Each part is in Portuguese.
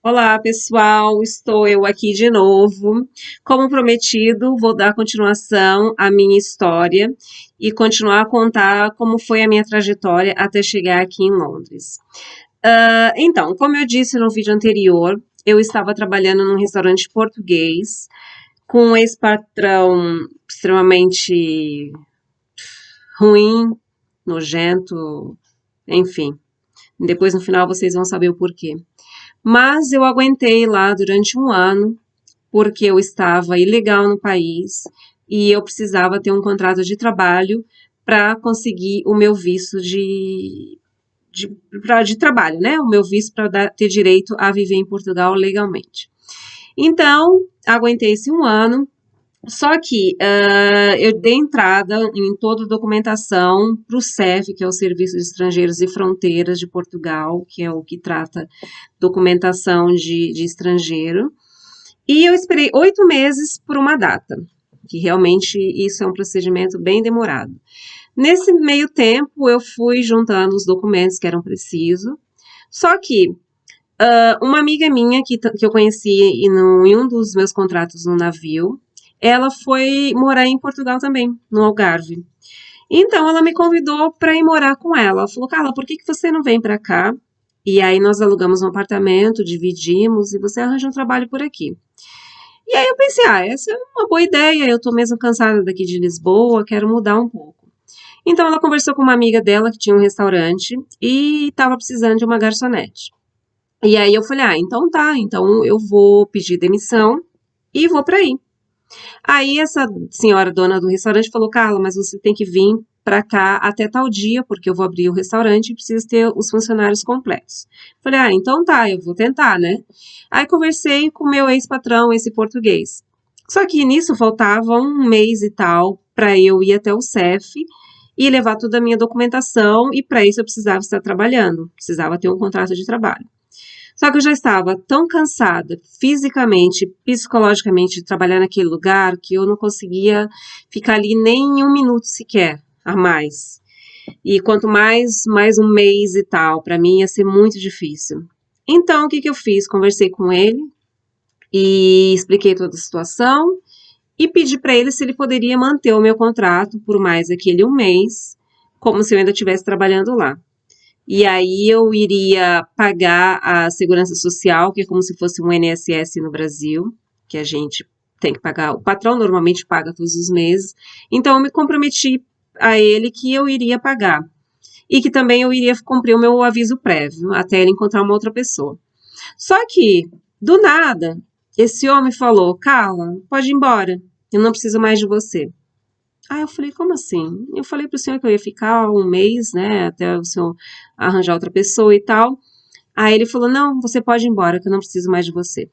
Olá, pessoal, estou eu aqui de novo. Como prometido, vou dar continuação à minha história e continuar a contar como foi a minha trajetória até chegar aqui em Londres. Então, como eu disse no vídeo anterior, eu estava trabalhando num restaurante português com um ex-patrão extremamente ruim, nojento, enfim. Depois no final vocês vão saber o porquê. Mas eu aguentei lá durante um ano, porque eu estava ilegal no país e eu precisava ter um contrato de trabalho para conseguir o meu visto de trabalho, né? O meu visto para ter direito a viver em Portugal legalmente. Então, aguentei esse um ano, só que eu dei entrada em toda a documentação para o SEF, que é o Serviço de Estrangeiros e Fronteiras de Portugal, que é o que trata documentação de estrangeiro. E eu esperei 8 meses por uma data, que realmente isso é um procedimento bem demorado. Nesse meio tempo, eu fui juntando os documentos que eram precisos, só que uma amiga minha que eu conheci em um dos meus contratos no navio, ela foi morar em Portugal também, no Algarve. Então ela me convidou para ir morar com ela. Ela falou: Carla, por que você não vem para cá? E aí nós alugamos um apartamento, dividimos e você arranja um trabalho por aqui. E aí eu pensei: essa é uma boa ideia. Eu tô mesmo cansada daqui de Lisboa, quero mudar um pouco. Então ela conversou com uma amiga dela que tinha um restaurante e estava precisando de uma garçonete. E aí eu falei: então tá, então eu vou pedir demissão e vou para aí. Aí essa senhora dona do restaurante falou: Carla, mas você tem que vir para cá até tal dia, porque eu vou abrir o restaurante e preciso ter os funcionários completos. Falei: então tá, eu vou tentar, né? Aí conversei com o meu ex-patrão, esse português. Só que nisso faltava um mês e tal para eu ir até o CEF e levar toda a minha documentação, e para isso eu precisava estar trabalhando, precisava ter um contrato de trabalho. Só que eu já estava tão cansada, fisicamente, psicologicamente, de trabalhar naquele lugar, que eu não conseguia ficar ali nem um minuto sequer a mais. E quanto mais um mês e tal, para mim ia ser muito difícil. Então, o que eu fiz? Conversei com ele e expliquei toda a situação e pedi para ele se ele poderia manter o meu contrato por mais aquele um mês, como se eu ainda estivesse trabalhando lá. E aí eu iria pagar a segurança social, que é como se fosse um INSS no Brasil, que a gente tem que pagar. O patrão normalmente paga todos os meses. Então eu me comprometi a ele que eu iria pagar. E que também eu iria cumprir o meu aviso prévio, até ele encontrar uma outra pessoa. Só que, do nada, esse homem falou: Carla, pode ir embora, eu não preciso mais de você. Eu falei: como assim? Eu falei pro senhor que eu ia ficar um mês, né, até o senhor arranjar outra pessoa e tal. Aí ele falou: não, você pode ir embora, que eu não preciso mais de você.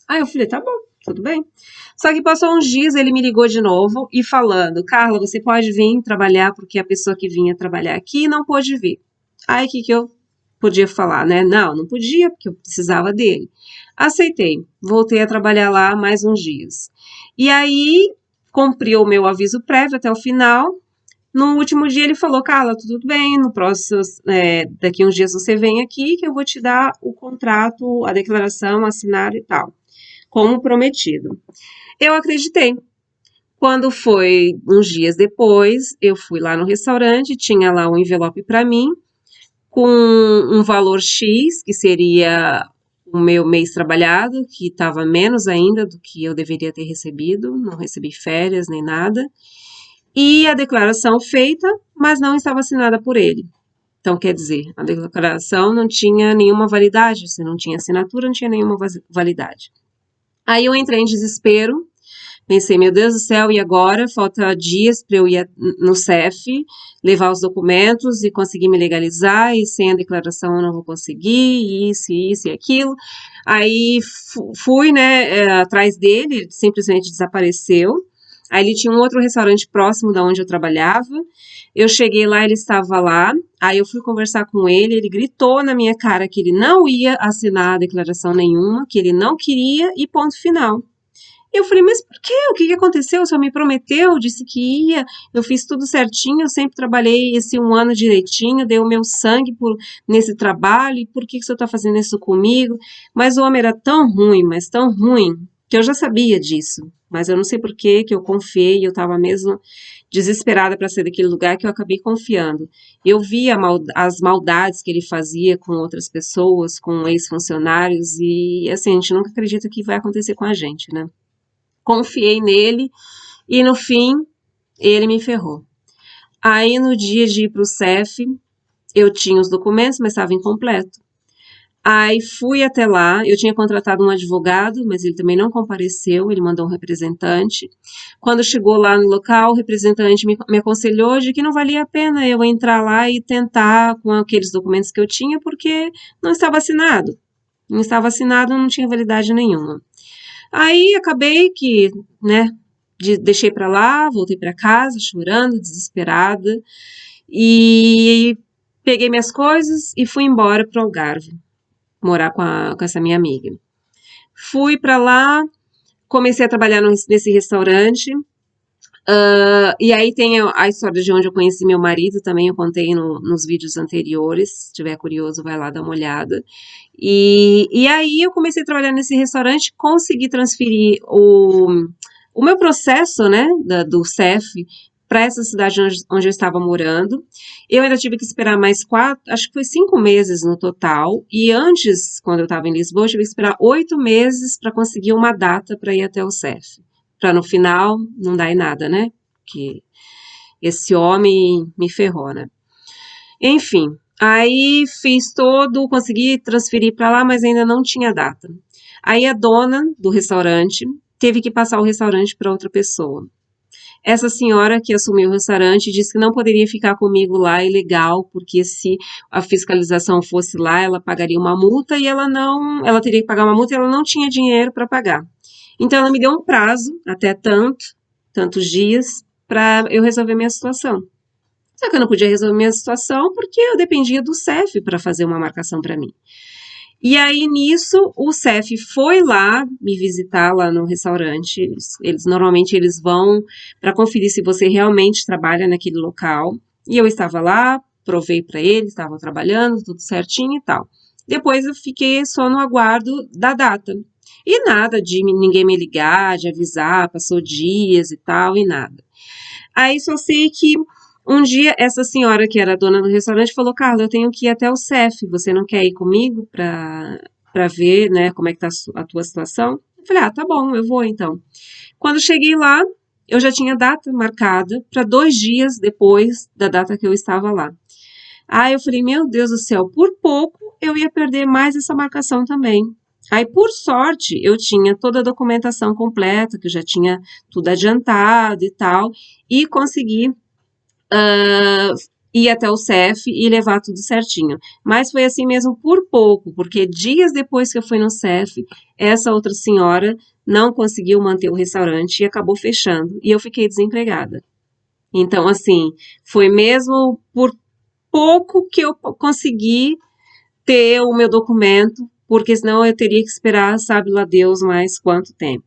Aí eu falei: tá bom, tudo bem. Só que passou uns dias, ele me ligou de novo e falando: Carla, você pode vir trabalhar, porque a pessoa que vinha trabalhar aqui não pôde vir. Aí o que eu podia falar, né? Não, não podia, porque eu precisava dele. Aceitei, voltei a trabalhar lá mais uns dias. E aí cumpri o meu aviso prévio até o final. No último dia ele falou: Carla, tudo bem, no próximo, daqui uns dias você vem aqui que eu vou te dar o contrato, a declaração assinada e tal, como prometido. Eu acreditei. Quando foi uns dias depois, eu fui lá no restaurante, tinha lá um envelope para mim, com um valor X, que seria o meu mês trabalhado, que estava menos ainda do que eu deveria ter recebido, não recebi férias nem nada, e a declaração feita, mas não estava assinada por ele. Então, quer dizer, a declaração não tinha nenhuma validade, se não tinha assinatura, não tinha nenhuma validade. Aí eu entrei em desespero, pensei: meu Deus do céu, e agora? Falta dias para eu ir no CEF, levar os documentos e conseguir me legalizar, e sem a declaração eu não vou conseguir, isso e aquilo. Aí fui, né, atrás dele, ele simplesmente desapareceu. Aí ele tinha um outro restaurante próximo da onde eu trabalhava. Eu cheguei lá, ele estava lá. Aí eu fui conversar com ele, ele gritou na minha cara que ele não ia assinar a declaração nenhuma, que ele não queria, e ponto final. Eu falei, mas por quê? O que aconteceu? O senhor me prometeu, disse que ia, eu fiz tudo certinho, eu sempre trabalhei esse 1 ano direitinho, dei o meu sangue nesse trabalho, e por que o senhor está fazendo isso comigo? Mas o homem era tão ruim, mas tão ruim, que eu já sabia disso, mas eu não sei por que eu confiei, eu estava mesmo desesperada para sair daquele lugar que eu acabei confiando. Eu via as maldades que ele fazia com outras pessoas, com ex-funcionários, e assim, a gente nunca acredita que vai acontecer com a gente, né? Confiei nele e no fim ele me ferrou. Aí no dia de ir para o CEF, eu tinha os documentos, mas estava incompleto. Aí fui até lá, eu tinha contratado um advogado, mas ele também não compareceu, ele mandou um representante. Quando chegou lá no local, o representante me aconselhou de que não valia a pena eu entrar lá e tentar com aqueles documentos que eu tinha, porque não estava assinado. Não estava assinado, não tinha validade nenhuma. Aí acabei que, né, deixei pra lá, voltei pra casa chorando, desesperada, e peguei minhas coisas e fui embora pro Algarve, morar com essa minha amiga. Fui pra lá, comecei a trabalhar nesse restaurante, e aí tem a história de onde eu conheci meu marido, também eu contei nos vídeos anteriores, se tiver curioso vai lá dar uma olhada. E aí eu comecei a trabalhar nesse restaurante, consegui transferir o meu processo, né, do CEF para essa cidade onde eu estava morando. Eu ainda tive que esperar mais 4, acho que foi 5 meses no total. E antes, quando eu estava em Lisboa, eu tive que esperar 8 meses para conseguir uma data para ir até o CEF. Para no final não dar em nada, né? Que esse homem me ferrou, né? Enfim, aí fiz todo, consegui transferir para lá, mas ainda não tinha data. Aí a dona do restaurante teve que passar o restaurante para outra pessoa. Essa senhora que assumiu o restaurante disse que não poderia ficar comigo lá ilegal, porque se a fiscalização fosse lá, ela pagaria uma multa e ela teria que pagar uma multa e ela não tinha dinheiro para pagar. Então ela me deu um prazo, até tantos dias, para eu resolver minha situação. Só que eu não podia resolver minha situação porque eu dependia do CEF para fazer uma marcação para mim. E aí, nisso, o CEF foi lá me visitar lá no restaurante. Normalmente eles vão para conferir se você realmente trabalha naquele local. E eu estava lá, provei para eles, estavam trabalhando, tudo certinho e tal. Depois eu fiquei só no aguardo da data. E nada de ninguém me ligar, de avisar, passou dias e tal, e nada. Aí só sei que um dia essa senhora que era a dona do restaurante falou, Carla, eu tenho que ir até o CEF, você não quer ir comigo para ver, né, como é que tá a tua situação? Eu falei, tá bom, eu vou então. Quando cheguei lá, eu já tinha data marcada para 2 dias depois da data que eu estava lá. Aí eu falei, meu Deus do céu, por pouco eu ia perder mais essa marcação também. Aí, por sorte, eu tinha toda a documentação completa, que eu já tinha tudo adiantado e tal, e consegui ir até o CEF e levar tudo certinho. Mas foi assim mesmo por pouco, porque dias depois que eu fui no CEF, essa outra senhora não conseguiu manter o restaurante e acabou fechando, e eu fiquei desempregada. Então, assim, foi mesmo por pouco que eu consegui ter o meu documento, porque senão eu teria que esperar, sabe lá Deus, mais quanto tempo.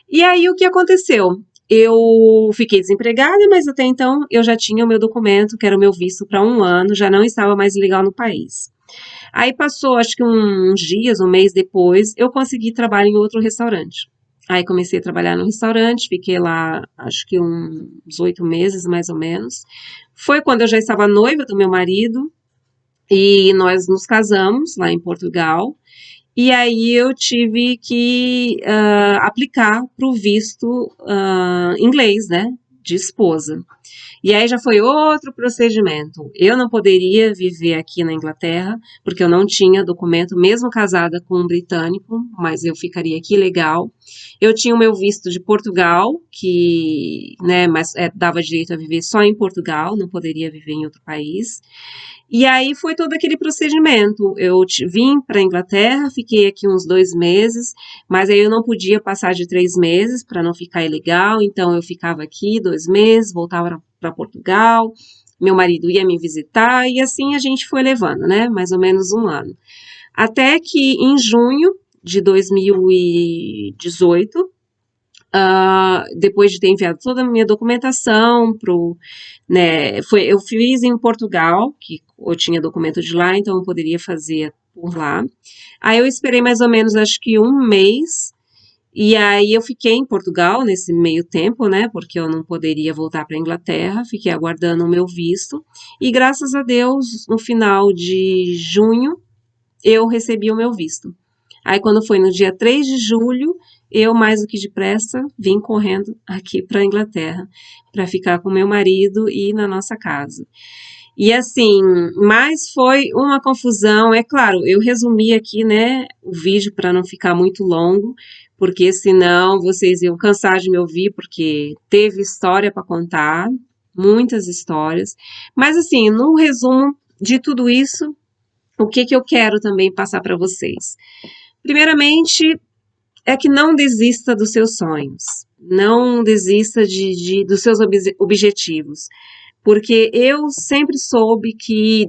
E aí o que aconteceu? Eu fiquei desempregada, mas até então eu já tinha o meu documento, que era o meu visto para 1 ano, já não estava mais legal no país. Aí passou, acho que uns dias, um mês depois, eu consegui trabalho em outro restaurante. Aí comecei a trabalhar no restaurante, fiquei lá, acho que uns 8 meses, mais ou menos. Foi quando eu já estava noiva do meu marido, e nós nos casamos lá em Portugal. E aí eu tive que aplicar para o visto inglês, né, de esposa. E aí já foi outro procedimento. Eu não poderia viver aqui na Inglaterra, porque eu não tinha documento, mesmo casada com um britânico, mas eu ficaria aqui legal. Eu tinha o meu visto de Portugal, que, né, mas dava direito a viver só em Portugal, não poderia viver em outro país. E aí foi todo aquele procedimento. Eu vim para a Inglaterra, fiquei aqui uns 2 meses, mas aí eu não podia passar de 3 meses para não ficar ilegal, então eu ficava aqui 2 meses, voltava para Portugal, meu marido ia me visitar e assim a gente foi levando, né? Mais ou menos 1 ano. Até que em junho de 2018, depois de ter enviado toda a minha documentação né, eu fiz em Portugal, que eu tinha documento de lá, então eu poderia fazer por lá. Aí eu esperei mais ou menos, acho que um mês, e aí eu fiquei em Portugal nesse meio tempo, né, porque eu não poderia voltar para a Inglaterra, fiquei aguardando o meu visto, e graças a Deus, no final de junho, eu recebi o meu visto. Aí, quando foi no dia 3 de julho, eu, mais do que depressa, vim correndo aqui para a Inglaterra, para ficar com meu marido e na nossa casa. E assim, mas foi uma confusão, é claro, eu resumi aqui, né, o vídeo para não ficar muito longo, porque senão vocês iam cansar de me ouvir, porque teve história para contar, muitas histórias. Mas assim, no resumo de tudo isso, o que eu quero também passar para vocês? Primeiramente, é que não desista dos seus sonhos, não desista dos seus objetivos, porque eu sempre soube que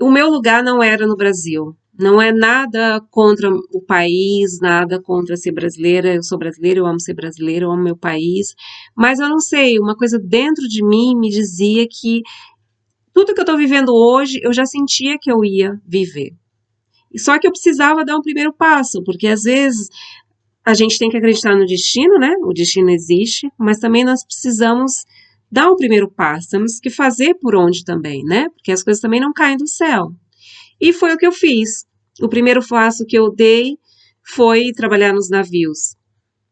o meu lugar não era no Brasil. Não é nada contra o país, nada contra ser brasileira. Eu sou brasileira, eu amo ser brasileira, eu amo meu país. Mas eu não sei, uma coisa dentro de mim me dizia que tudo que eu estou vivendo hoje, eu já sentia que eu ia viver. Só que eu precisava dar um primeiro passo, porque às vezes a gente tem que acreditar no destino, né? O destino existe, mas também nós precisamos dar um primeiro passo, temos que fazer por onde também, né? Porque as coisas também não caem do céu. E foi o que eu fiz. O primeiro passo que eu dei foi trabalhar nos navios.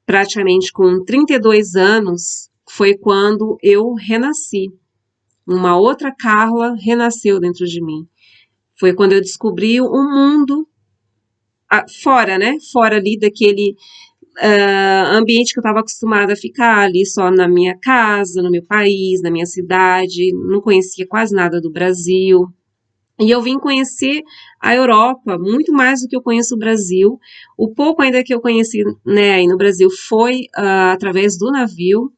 Praticamente com 32 anos foi quando eu renasci. Uma outra Carla renasceu dentro de mim. Foi quando eu descobri um mundo fora, né? Fora ali daquele ambiente que eu estava acostumada a ficar ali só na minha casa, no meu país, na minha cidade, não conhecia quase nada do Brasil. E eu vim conhecer a Europa muito mais do que eu conheço o Brasil. O pouco ainda que eu conheci, né, aí no Brasil foi através do navio.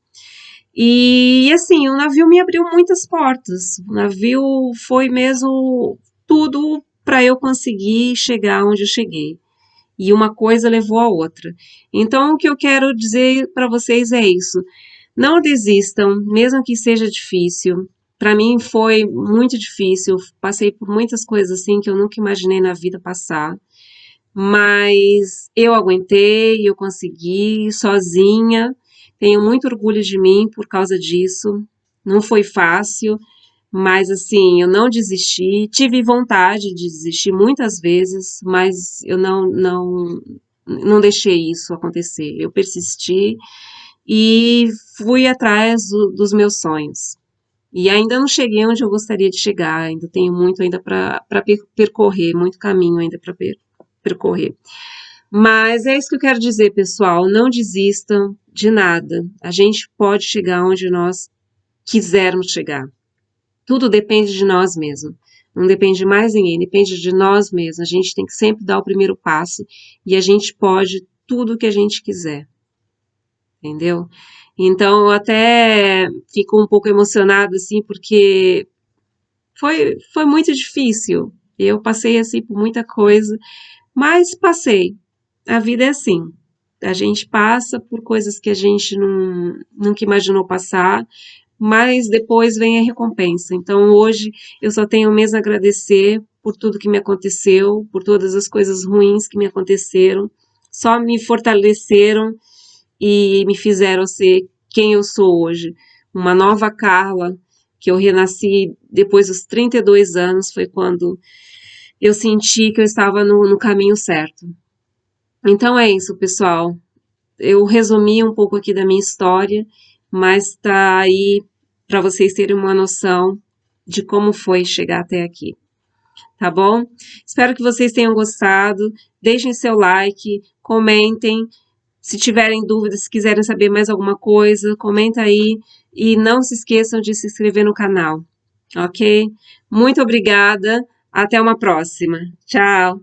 E assim, o navio me abriu muitas portas. O navio foi mesmo tudo para eu conseguir chegar onde eu cheguei. E uma coisa levou a outra. Então, o que eu quero dizer para vocês é isso. Não desistam, mesmo que seja difícil. Para mim foi muito difícil. Passei por muitas coisas assim que eu nunca imaginei na vida passar. Mas eu aguentei, eu consegui sozinha. Tenho muito orgulho de mim por causa disso. Não foi fácil, mas assim, eu não desisti. Tive vontade de desistir muitas vezes, mas eu não deixei isso acontecer. Eu persisti e fui atrás dos meus sonhos. E ainda não cheguei onde eu gostaria de chegar, ainda tenho muito ainda para percorrer, muito caminho ainda para percorrer. Mas é isso que eu quero dizer, pessoal, não desistam de nada. A gente pode chegar onde nós quisermos chegar. Tudo depende de nós mesmos. Não depende de mais ninguém, depende de nós mesmos. A gente tem que sempre dar o primeiro passo e a gente pode tudo o que a gente quiser. Entendeu? Então, eu até fico um pouco emocionada, assim, porque foi muito difícil. Eu passei, assim, por muita coisa, mas passei. A vida é assim. A gente passa por coisas que a gente nunca imaginou passar, mas depois vem a recompensa. Então, hoje, eu só tenho mesmo a agradecer por tudo que me aconteceu, por todas as coisas ruins que me aconteceram. Só me fortaleceram e me fizeram ser quem eu sou hoje. Uma nova Carla, que eu renasci depois dos 32 anos, foi quando eu senti que eu estava no caminho certo. Então é isso, pessoal. Eu resumi um pouco aqui da minha história, mas tá aí para vocês terem uma noção de como foi chegar até aqui. Tá bom? Espero que vocês tenham gostado. Deixem seu like, comentem. Se tiverem dúvidas, se quiserem saber mais alguma coisa, comenta aí. E não se esqueçam de se inscrever no canal. Ok? Muito obrigada. Até uma próxima. Tchau!